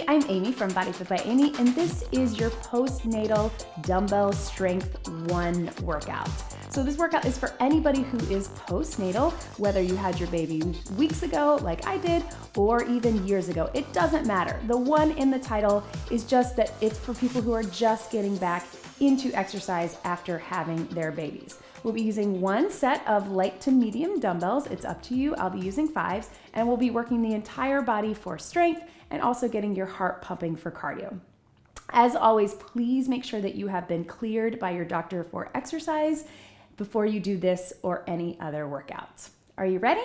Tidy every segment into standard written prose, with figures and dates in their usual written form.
Hey, I'm Amy from Body Fit by Amy, and this is your postnatal dumbbell strength 1 workout. So this workout is for anybody who is postnatal, whether you had your baby weeks ago, like I did, or even years ago. It doesn't matter. The one in the title is just that it's for people who are just getting back into exercise after having their babies. We'll be using 1 set of light to medium dumbbells. It's up to you. I'll be using 5s, and we'll be working the entire body for strength and also getting your heart pumping for cardio. As always, please make sure that you have been cleared by your doctor for exercise before you do this or any other workouts. Are you ready?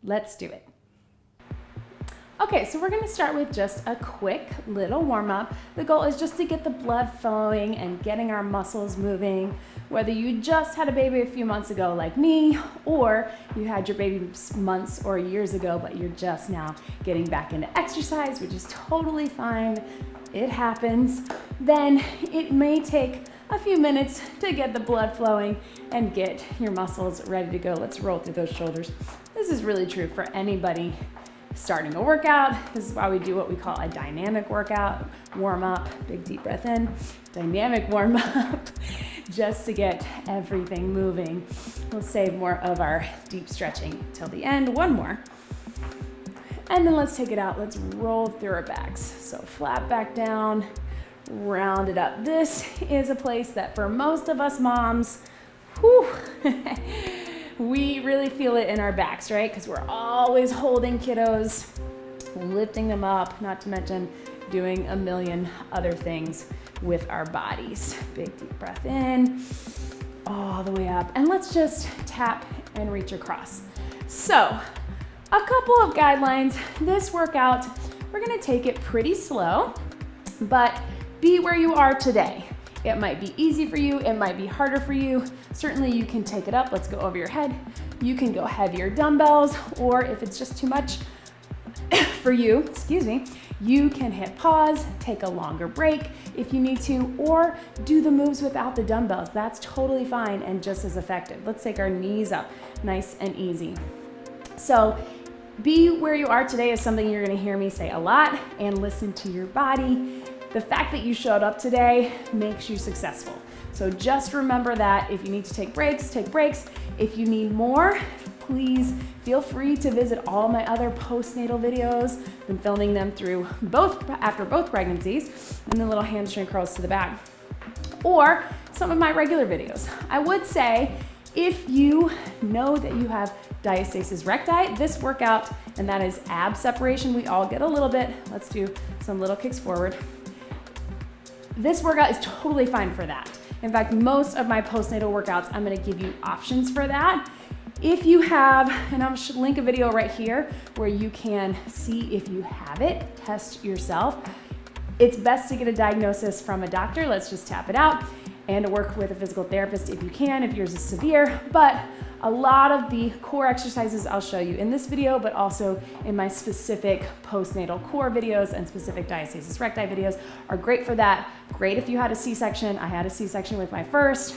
Let's do it. Okay, so we're gonna start with just a quick little warm up. The goal is just to get the blood flowing and getting our muscles moving. Whether you just had a baby a few months ago like me, or you had your baby months or years ago, but you're just now getting back into exercise, which is totally fine. It happens. Then it may take a few minutes to get the blood flowing and get your muscles ready to go. Let's roll through those shoulders. This is really true for anybody starting a workout. This is why we do what we call a dynamic workout. Warm up, big deep breath in, dynamic warm up, just to get everything moving. We'll save more of our deep stretching till the end. 1 more. And then let's take it out. Let's roll through our backs. So flat back down, round it up. This is a place that for most of us moms, we really feel it in our backs, right? Because we're always holding kiddos, lifting them up, not to mention doing a million other things with our bodies. Big deep breath in, all the way up. And let's just tap and reach across. So, a couple of guidelines. This workout, we're gonna take it pretty slow, but be where you are today. It might be easy for you, it might be harder for you. Certainly you can take it up, let's go over your head. You can go heavier dumbbells, or if it's just too much for you, you can hit pause, take a longer break if you need to, or do the moves without the dumbbells. That's totally fine and just as effective. Let's take our knees up, nice and easy. So be where you are today is something you're gonna hear me say a lot, and listen to your body. The fact that you showed up today makes you successful. So just remember that. If you need to take breaks, take breaks. If you need more, please feel free to visit all my other postnatal videos. I've been filming them through after both pregnancies, and the little hamstring curls to the back. Or some of my regular videos. I would say if you know that you have diastasis recti, this workout, and that is ab separation, we all get a little bit. Let's do some little kicks forward. This workout is totally fine for that. In fact, most of my postnatal workouts, I'm gonna give you options for that. If you have, and I'll link a video right here where you can see if you have it, test yourself. It's best to get a diagnosis from a doctor. Let's just tap it out, and work with a physical therapist if you can, if yours is severe. But a lot of the core exercises I'll show you in this video, but also in my specific postnatal core videos and specific diastasis recti videos are great for that. Great if you had a C-section. I had a C-section with my first.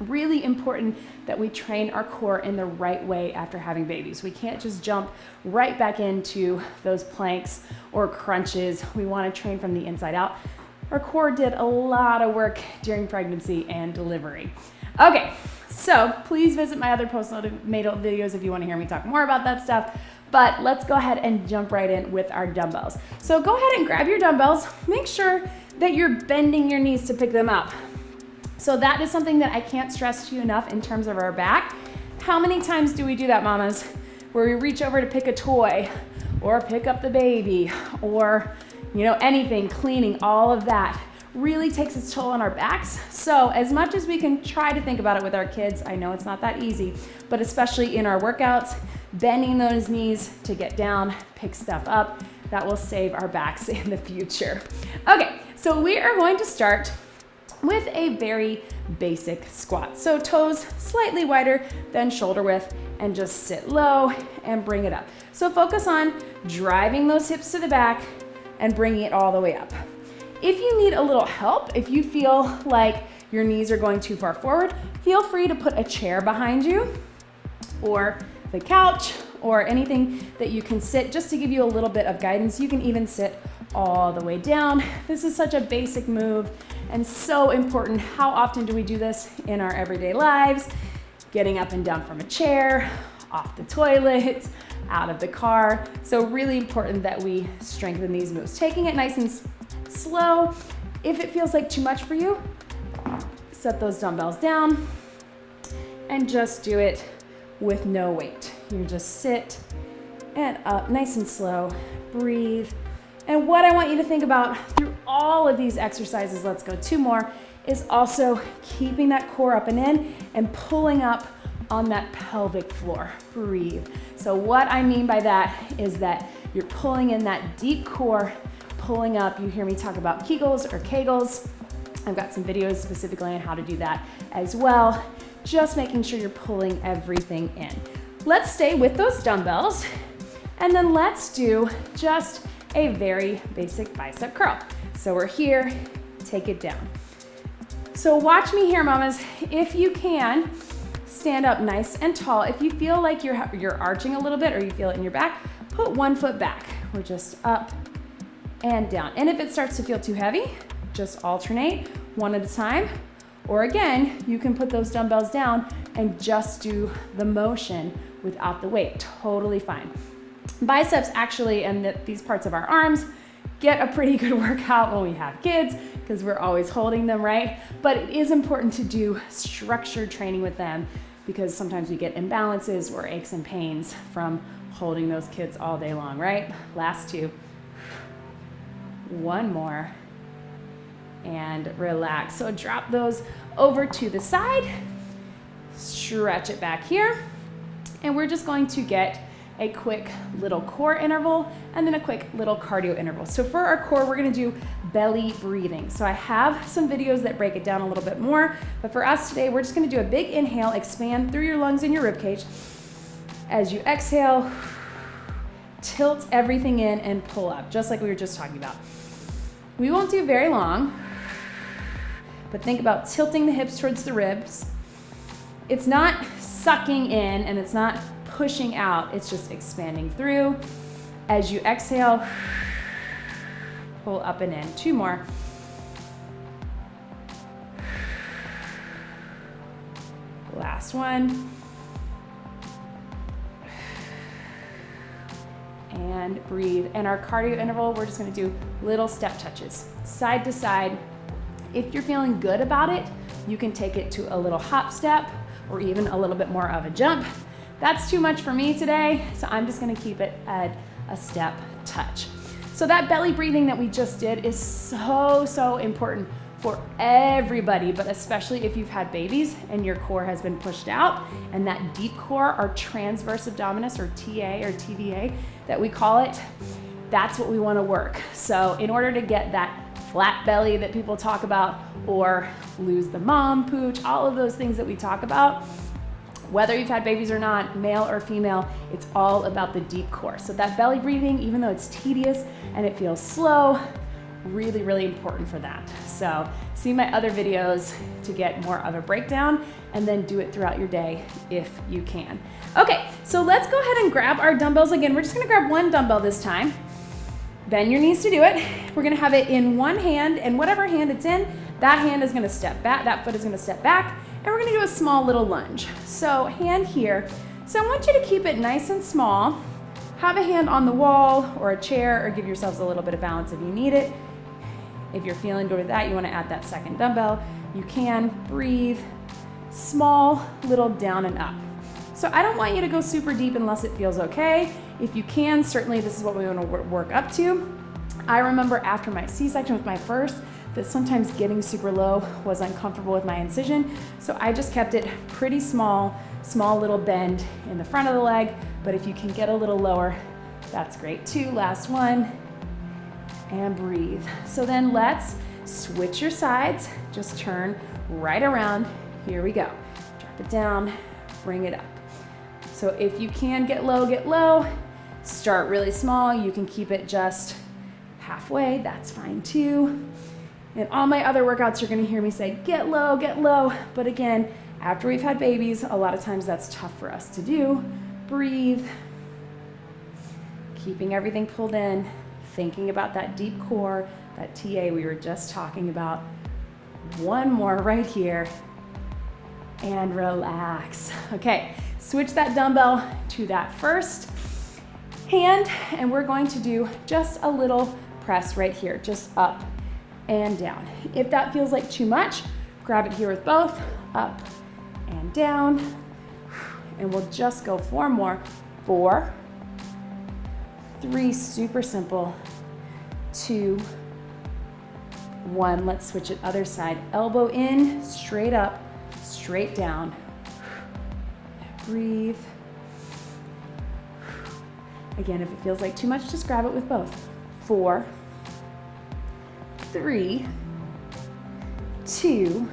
Really important that we train our core in the right way after having babies. We can't just jump right back into those planks or crunches. We want to train from the inside out. Our core did a lot of work during pregnancy and delivery. Okay, so please visit my other postnatal videos if you want to hear me talk more about that stuff. But let's go ahead and jump right in with our dumbbells. So go ahead and grab your dumbbells. Make sure that you're bending your knees to pick them up. So that is something that I can't stress to you enough in terms of our back. How many times do we do that, mamas? Where we reach over to pick a toy or pick up the baby or anything, cleaning, all of that really takes its toll on our backs. So as much as we can try to think about it with our kids, I know it's not that easy, but especially in our workouts, bending those knees to get down, pick stuff up, that will save our backs in the future. Okay, so we are going to start with a very basic squat. So toes slightly wider than shoulder width, and just sit low and bring it up. So focus on driving those hips to the back and bringing it all the way up. If you need a little help, if you feel like your knees are going too far forward, feel free to put a chair behind you or the couch or anything that you can sit just to give you a little bit of guidance. You can even sit all the way down. This is such a basic move and so important. How often do we do this in our everyday lives? Getting up and down from a chair, off the toilet, out of the car. So really important that we strengthen these moves. Taking it nice and slow. If it feels like too much for you, set those dumbbells down and just do it with no weight. You just sit and up, nice and slow, breathe. And what I want you to think about through all of these exercises, let's go 2 more, is also keeping that core up and in and pulling up on that pelvic floor. Breathe. So what I mean by that is that you're pulling in that deep core, pulling up. You hear me talk about Kegels or Kegels. I've got some videos specifically on how to do that as well. Just making sure you're pulling everything in. Let's stay with those dumbbells, and then let's do just a very basic bicep curl. So we're here, take it down. So watch me here, mamas. If you can, stand up nice and tall. If you feel like you're arching a little bit or you feel it in your back, put 1 foot back. We're just up and down. And if it starts to feel too heavy, just alternate 1 at a time. Or again, you can put those dumbbells down and just do the motion without the weight. Totally fine. Biceps actually, and these parts of our arms, get a pretty good workout when we have kids because we're always holding them, right? But it is important to do structured training with them because sometimes we get imbalances or aches and pains from holding those kids all day long, right? Last 2. 1 more. And relax. So drop those over to the side. Stretch it back here. And we're just going to get a quick little core interval and then a quick little cardio interval. So for our core, we're gonna do belly breathing. So I have some videos that break it down a little bit more, but for us today, we're just gonna do a big inhale, expand through your lungs and your rib cage. As you exhale, tilt everything in and pull up, just like we were just talking about. We won't do very long, but think about tilting the hips towards the ribs. It's not sucking in and it's not pushing out, it's just expanding through. As you exhale, pull up and in. 2 more. Last one. And breathe. And our cardio interval, we're just gonna do little step touches, side to side. If you're feeling good about it, you can take it to a little hop step or even a little bit more of a jump. That's too much for me today, so I'm just gonna keep it at a step touch. So that belly breathing that we just did is so important for everybody, but especially if you've had babies and your core has been pushed out, and that deep core, our transverse abdominis, or TA or TVA that we call it, that's what we wanna work. So in order to get that flat belly that people talk about, or lose the mom pooch, all of those things that we talk about, whether you've had babies or not, male or female, it's all about the deep core. So that belly breathing, even though it's tedious and it feels slow, really important for that. So see my other videos to get more of a breakdown, and then do it throughout your day if you can. Okay, so let's go ahead and grab our dumbbells again. We're just gonna grab 1 dumbbell this time. Bend your knees to do it. We're gonna have it in 1 hand, and whatever hand it's in, that hand is gonna step back, that foot is gonna step back, and we're gonna do a small little lunge. So hand here. So I want you to keep it nice and small. Have a hand on the wall or a chair, or give yourselves a little bit of balance if you need it. If you're feeling good with that, you wanna add that 2nd dumbbell. You can breathe, small little down and up. So I don't want you to go super deep unless it feels okay. If you can, certainly this is what we wanna work up to. I remember after my C-section with my first, that sometimes getting super low was uncomfortable with my incision. So I just kept it pretty small little bend in the front of the leg, but if you can get a little lower, that's great too. Last one, and breathe. So then let's switch your sides, just turn right around. Here we go. Drop it down, bring it up. So if you can get low. Start really small. You can keep it just halfway, that's fine too. In all my other workouts, you're gonna hear me say, get low. But again, after we've had babies, a lot of times that's tough for us to do. Breathe. Keeping everything pulled in. thinking about that deep core, that TA we were just talking about. One more right here, and relax. Okay, switch that dumbbell to that first hand, and we're going to do just a little press right here, just up and down. If that feels like too much, grab it here with both, up and down, and we'll just go 4 more. 4, 3, super simple, 2, 1. Let's switch it other side. Elbow in, straight up, straight down. Breathe. Again, if it feels like too much, just grab it with both. 4, 3, 2,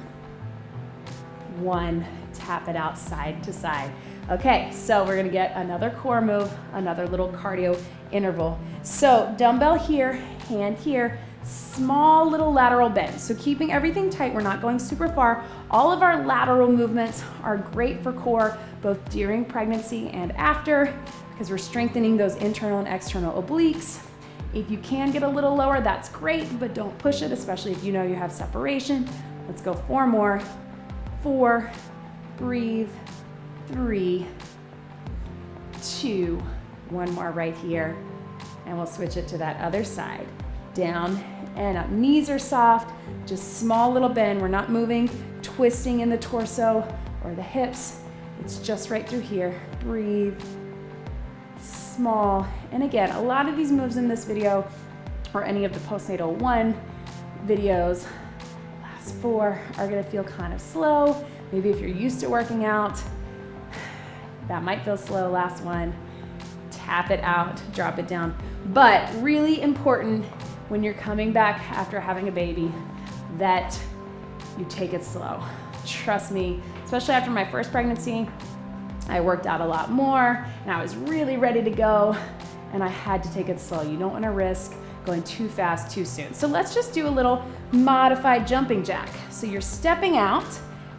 1. Tap it out side to side. Okay, so we're gonna get another core move, another little cardio interval. So dumbbell here, hand here, small little lateral bend. So keeping everything tight, we're not going super far. All of our lateral movements are great for core, both during pregnancy and after, because we're strengthening those internal and external obliques. If you can get a little lower, that's great, but don't push it, especially if you know you have separation. Let's go 4 more. 4, breathe, 3, 2, 1 more right here, and we'll switch it to that other side. Down and up. Knees are soft, just small little bend. We're not moving, twisting in the torso or the hips. It's just right through here. Breathe, small. And again, a lot of these moves in this video or any of the Postnatal 1 videos, last 4, are gonna feel kind of slow. Maybe if you're used to working out, that might feel slow. Last one, tap it out, drop it down. But really important when you're coming back after having a baby that you take it slow. Trust me, especially after my first pregnancy, I worked out a lot more and I was really ready to go and I had to take it slow. You don't want to risk going too fast too soon. So let's just do a little modified jumping jack. So you're stepping out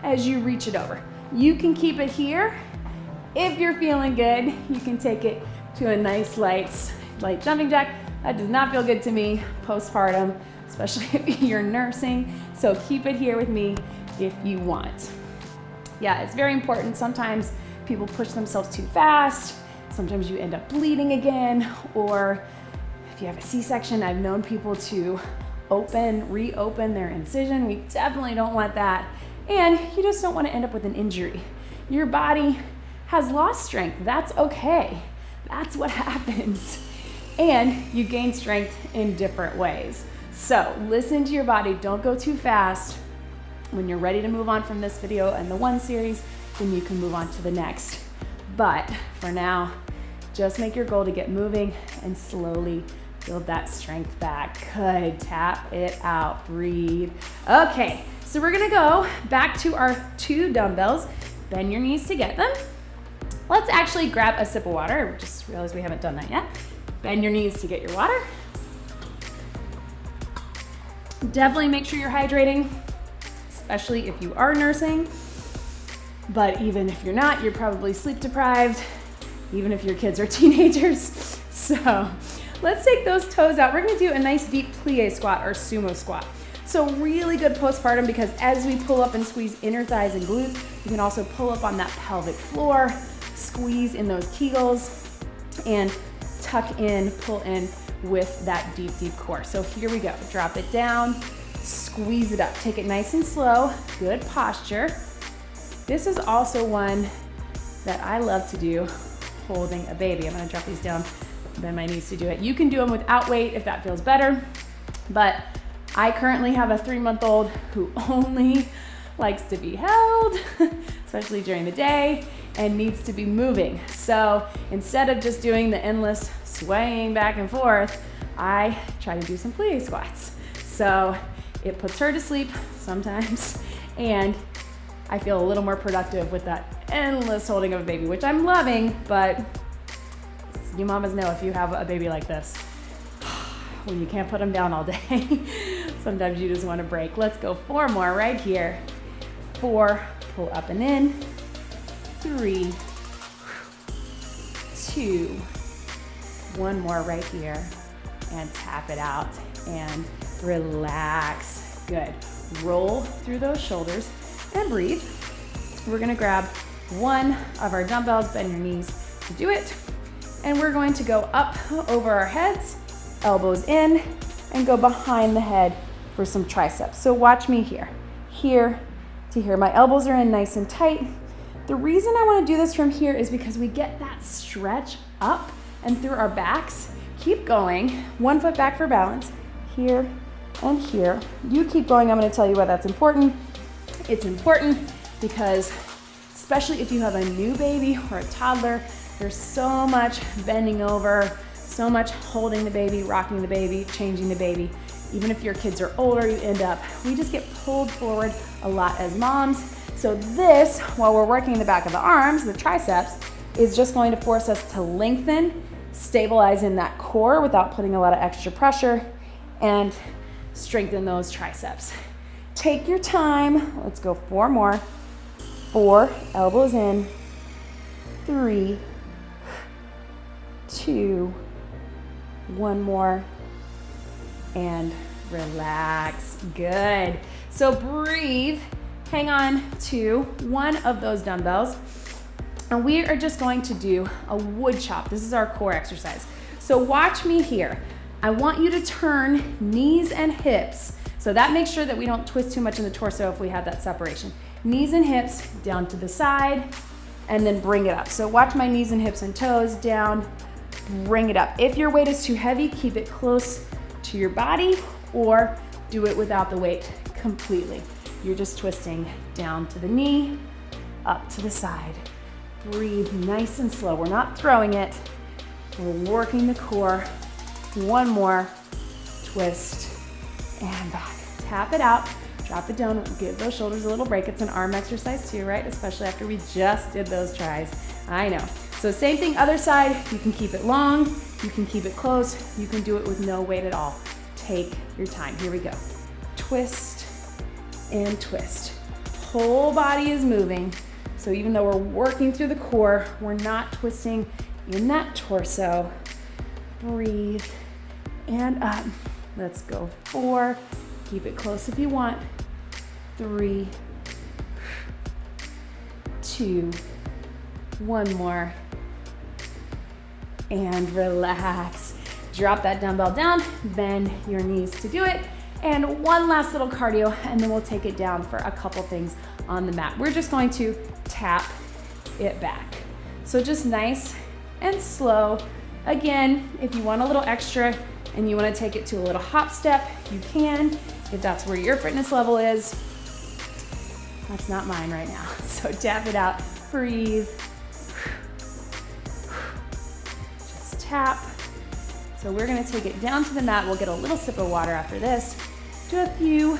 as you reach it over. You can keep it here. If you're feeling good, you can take it to a nice light jumping jack. That does not feel good to me postpartum, especially if you're nursing. So keep it here with me if you want. Yeah, it's very important. Sometimes people push themselves too fast. Sometimes you end up bleeding again, or if you have a C-section, I've known people to reopen their incision. We definitely don't want that. And you just don't want to end up with an injury. Your body has lost strength. That's okay. That's what happens. And you gain strength in different ways. So listen to your body. Don't go too fast. When you're ready to move on from this video and the 1 series, then you can move on to the next. But for now, just make your goal to get moving and slowly build that strength back. Good, tap it out, breathe. Okay, so we're gonna go back to our 2 dumbbells. Bend your knees to get them. Let's actually grab a sip of water. I just realized we haven't done that yet. Bend your knees to get your water. Definitely make sure you're hydrating, especially if you are nursing. But even if you're not, you're probably sleep deprived, even if your kids are teenagers. So let's take those toes out. We're gonna do a nice deep plie squat or sumo squat. So really good postpartum because as we pull up and squeeze inner thighs and glutes, you can also pull up on that pelvic floor, squeeze in those Kegels, and tuck in, pull in with that deep, deep core. So here we go. Drop it down, squeeze it up. Take it nice and slow, good posture. This is also one that I love to do holding a baby. I'm gonna drop these down, bend my knees to do it. You can do them without weight if that feels better, but I currently have a 3-month-old who only likes to be held, especially during the day, and needs to be moving. So instead of just doing the endless swaying back and forth, I try to do some plie squats. So it puts her to sleep sometimes, and I feel a little more productive with that endless holding of a baby, which I'm loving, but you mamas know if you have a baby like this, when you can't put them down all day, sometimes you just want to break. Let's go 4 more right here. 4, pull up and in. 3, 2, 1 more right here, and tap it out and relax. Good. Roll through those shoulders and breathe. We're gonna grab one of our dumbbells, bend your knees to do it. And we're going to go up over our heads, elbows in, and go behind the head for some triceps. So watch me here to here. My elbows are in nice and tight. The reason I want to do this from here is because we get that stretch up and through our backs. Keep going. 1 foot back for balance. Here and here. You keep going. I'm going to tell you why that's important. It's important because especially if you have a new baby or a toddler, there's so much bending over, so much holding the baby, rocking the baby, changing the baby. Even if your kids are older, we just get pulled forward a lot as moms. So this, while we're working the back of the arms, the triceps, is just going to force us to lengthen, stabilize in that core without putting a lot of extra pressure, and strengthen those triceps. Take your time. Let's go 4 more. 4, elbows in. 3, 2, 1 more, and relax. Good. So breathe. Hang on to one of those dumbbells, and we are just going to do a wood chop. This is our core exercise. So watch me here. I want you to turn knees and hips. So that makes sure that we don't twist too much in the torso if we have that separation. Knees and hips down to the side, and then bring it up. So watch my knees and hips and toes down, bring it up. If your weight is too heavy, keep it close to your body or do it without the weight completely. You're just twisting down to the knee, up to the side. Breathe nice and slow. We're not throwing it. We're working the core. 1 more, twist, and back. Tap it out, drop it down, give those shoulders a little break. It's an arm exercise too, right? Especially after we just did those tries. I know. So same thing, other side. You can keep it long, you can keep it close, you can do it with no weight at all. Take your time. Here we go. Twist and twist. Whole body is moving. So even though we're working through the core, we're not twisting in that torso. Breathe and up. Let's go 4. Keep it close if you want. 3, 2, 1 more. And relax. Drop that dumbbell down, bend your knees to do it. And one last little cardio, and then we'll take it down for a couple things on the mat. We're just going to tap it back. So just nice and slow. Again, if you want a little extra and you want to take it to a little hop step, you can, if that's where your fitness level is. That's not mine right now. So tap it out, breathe. Just tap. So we're gonna take it down to the mat. We'll get a little sip of water after this. Do a few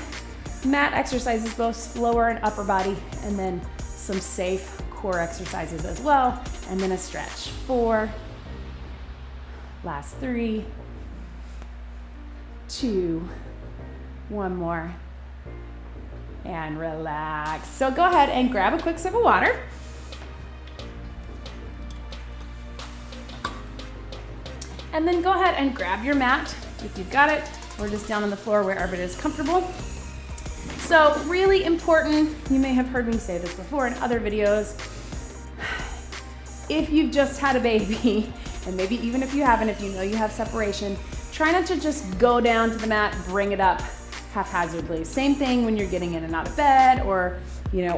mat exercises, both lower and upper body, and then some safe core exercises as well, and then a stretch. 4, last 3, 2, 1 more, and relax. So go ahead and grab a quick sip of water. And then go ahead and grab your mat if you've got it, or just down on the floor wherever it is comfortable. So really important, you may have heard me say this before in other videos, if you've just had a baby, and maybe even if you haven't, if you know you have separation, try not to just go down to the mat, bring it up haphazardly. Same thing when you're getting in and out of bed or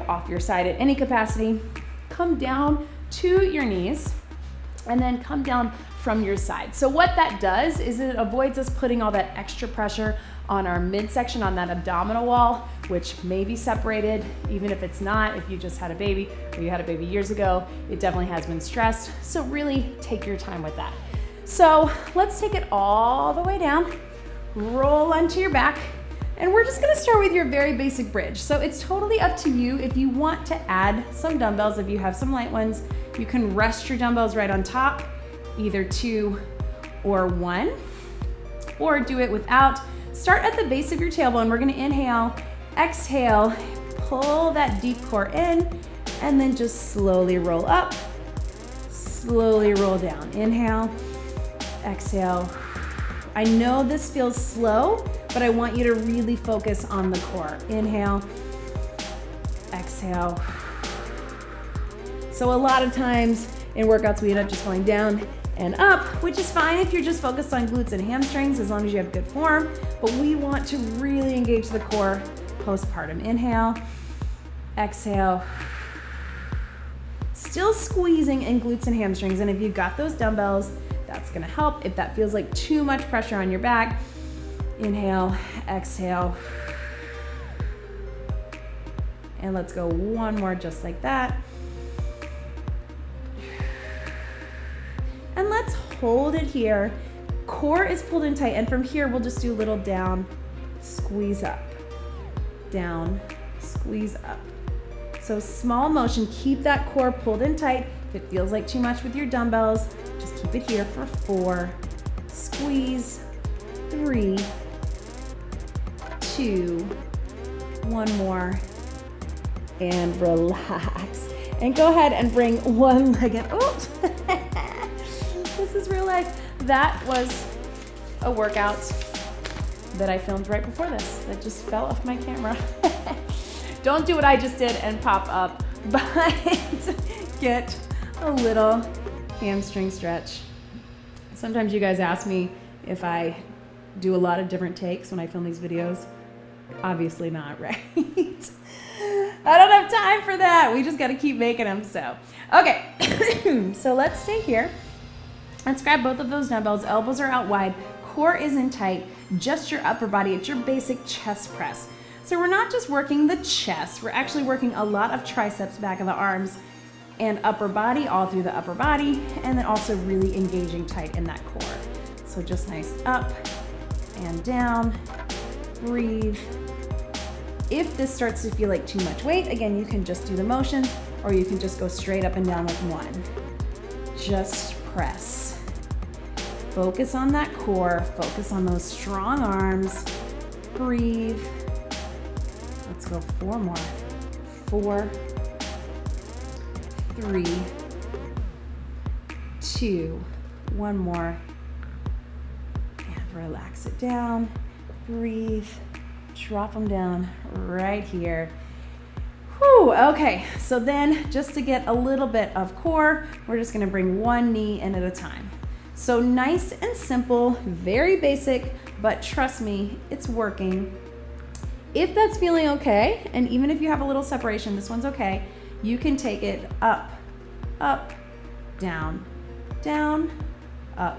off your side at any capacity. Come down to your knees and then come down from your side. So what that does is it avoids us putting all that extra pressure on our midsection, on that abdominal wall, which may be separated, even if it's not, if you just had a baby or you had a baby years ago, it definitely has been stressed. So really take your time with that. So let's take it all the way down, roll onto your back, and we're just gonna start with your very basic bridge. So it's totally up to you. If you want to add some dumbbells, if you have some light ones, you can rest your dumbbells right on top, either 2 or 1, or do it without. Start at the base of your tailbone. We're gonna inhale, exhale, pull that deep core in, and then just slowly roll up, slowly roll down. Inhale, exhale, I know this feels slow, but I want you to really focus on the core. Inhale, exhale. So a lot of times in workouts, we end up just going down and up, which is fine if you're just focused on glutes and hamstrings, as long as you have good form, but we want to really engage the core postpartum. Inhale, exhale. Still squeezing in glutes and hamstrings, and if you've got those dumbbells, that's gonna help. If that feels like too much pressure on your back, inhale, exhale. And let's go one more just like that. And let's hold it here. Core is pulled in tight, and from here we'll just do a little down, squeeze up, down, squeeze up. So small motion, keep that core pulled in tight. If it feels like too much with your dumbbells, just keep it here for 4, squeeze, 3, 2, one more, and relax. And go ahead and bring one leg in. Oops. This is real life. That was a workout that I filmed right before this that just fell off my camera. Don't do what I just did and pop up, but get a little hamstring stretch. Sometimes you guys ask me if I do a lot of different takes when I film these videos. Obviously not, right? I don't have time for that. We just got to keep making them. So, okay. So let's stay here. Let's grab both of those dumbbells. Elbows are out wide. Core is in tight. Just your upper body. It's your basic chest press. So we're not just working the chest. We're actually working a lot of triceps, back of the arms, and upper body, all through the upper body, and then also really engaging tight in that core. So just nice up and down. Breathe. If this starts to feel like too much weight, again, you can just do the motion, or you can just go straight up and down with one. Just press. Focus on that core. Focus on those strong arms. Breathe. Let's go 4 more. 4, 3, 2, one more. And relax it down. Breathe. Drop them down right here. Whew, okay, so then just to get a little bit of core, we're just gonna bring one knee in at a time. So nice and simple, very basic, but trust me, it's working. If that's feeling okay, and even if you have a little separation, this one's okay, you can take it up, up, down, down, up,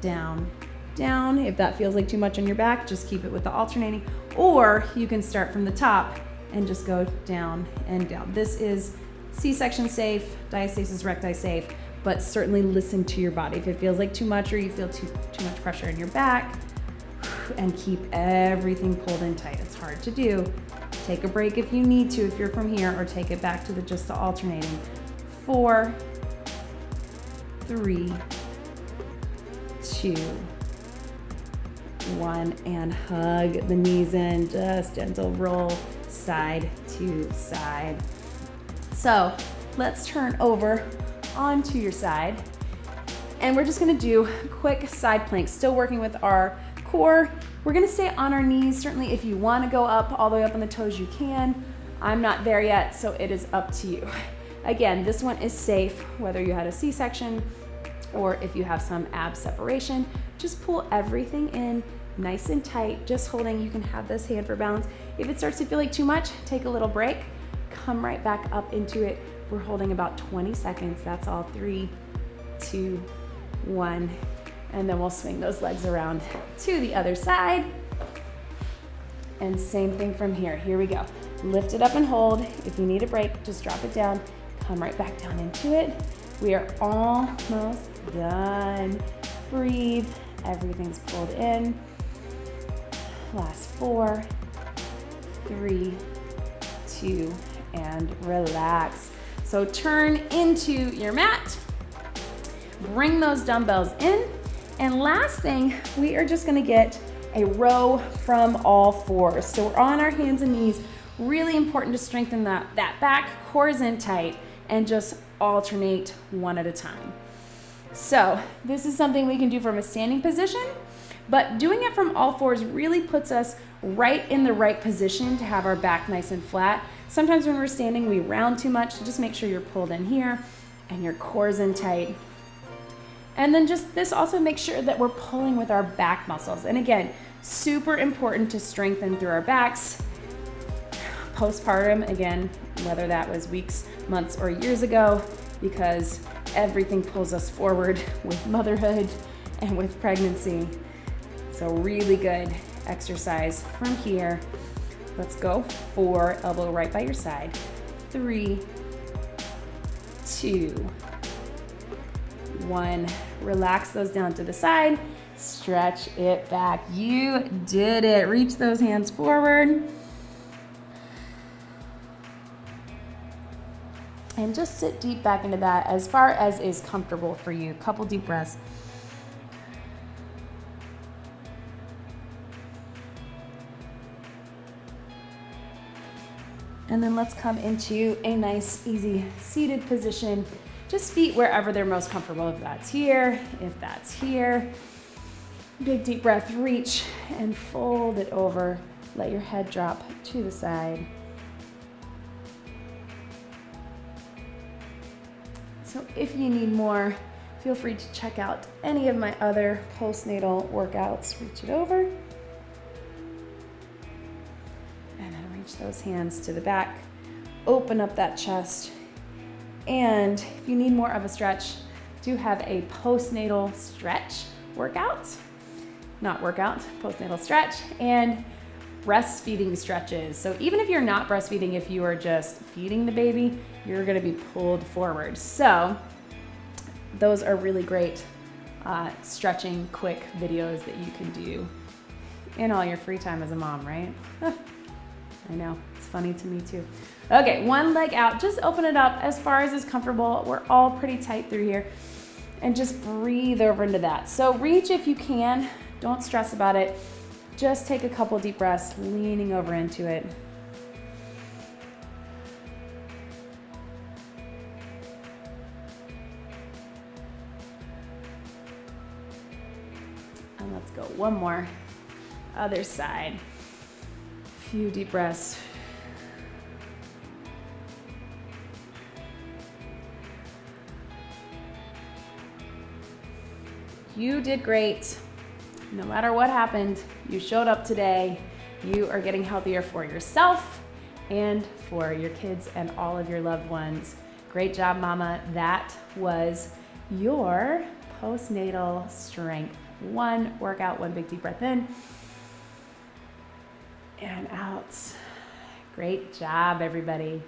down, down. If that feels like too much on your back, just keep it with the alternating, or you can start from the top and just go down and down. This is C-section safe, diastasis recti safe, but certainly listen to your body. If it feels like too much or you feel too much pressure in your back, and keep everything pulled in tight. It's hard to do. Take a break if you need to, if you're from here, or take it back to just the alternating. 4, 3, 2, 1, and hug the knees in. Just gentle roll side to side. So let's turn over onto your side, and we're just gonna do quick side planks, still working with our core. We're gonna stay on our knees. Certainly if you wanna go up all the way up on the toes, you can. I'm not there yet, so it is up to you. Again, this one is safe, whether you had a C-section or if you have some ab separation. Just pull everything in nice and tight, just holding. You can have this hand for balance. If it starts to feel like too much, take a little break, come right back up into it. We're holding about 20 seconds. That's all. 3, 2, 1. And then we'll swing those legs around to the other side. And same thing from here. Here we go. Lift it up and hold. If you need a break, just drop it down. Come right back down into it. We are almost done. Breathe. Everything's pulled in. Last 4, 3, 2, and relax. So turn into your mat. Bring those dumbbells in. And last thing, we are just gonna get a row from all 4s. So we're on our hands and knees. Really important to strengthen that back, core is in tight, and just alternate one at a time. So this is something we can do from a standing position, but doing it from all fours really puts us right in the right position to have our back nice and flat. Sometimes when we're standing, we round too much, so just make sure you're pulled in here and your core's in tight. And then just this also makes sure that we're pulling with our back muscles. And again, super important to strengthen through our backs. Postpartum, again, whether that was weeks, months, or years ago, because everything pulls us forward with motherhood and with pregnancy. So really good exercise from here. Let's go. 4, elbow right by your side. 3, 2, 1. Relax those down to the side. Stretch it back. You did it. Reach those hands forward. And just sit deep back into that as far as is comfortable for you. Couple deep breaths. And then let's come into a nice, easy seated position. Just feet wherever they're most comfortable. If that's here, if that's here. Big deep breath, reach and fold it over. Let your head drop to the side. So if you need more, feel free to check out any of my other postnatal workouts. Reach it over. And then reach those hands to the back. Open up that chest. And if you need more of a stretch, do have a postnatal stretch workout. Not workout, postnatal stretch. And breastfeeding stretches. So even if you're not breastfeeding, if you are just feeding the baby, you're gonna be pulled forward. So those are really great stretching quick videos that you can do in all your free time as a mom, right? I know, it's funny to me too. Okay, one leg out, just open it up as far as is comfortable. We're all pretty tight through here. And just breathe over into that. So reach if you can, don't stress about it. Just take a couple deep breaths, leaning over into it. And let's go one more. Other side. Few deep breaths. You did great. No matter what happened, you showed up today. You are getting healthier for yourself and for your kids and all of your loved ones. Great job, mama. That was your postnatal strength. One workout, one big deep breath in and out. Great job, everybody.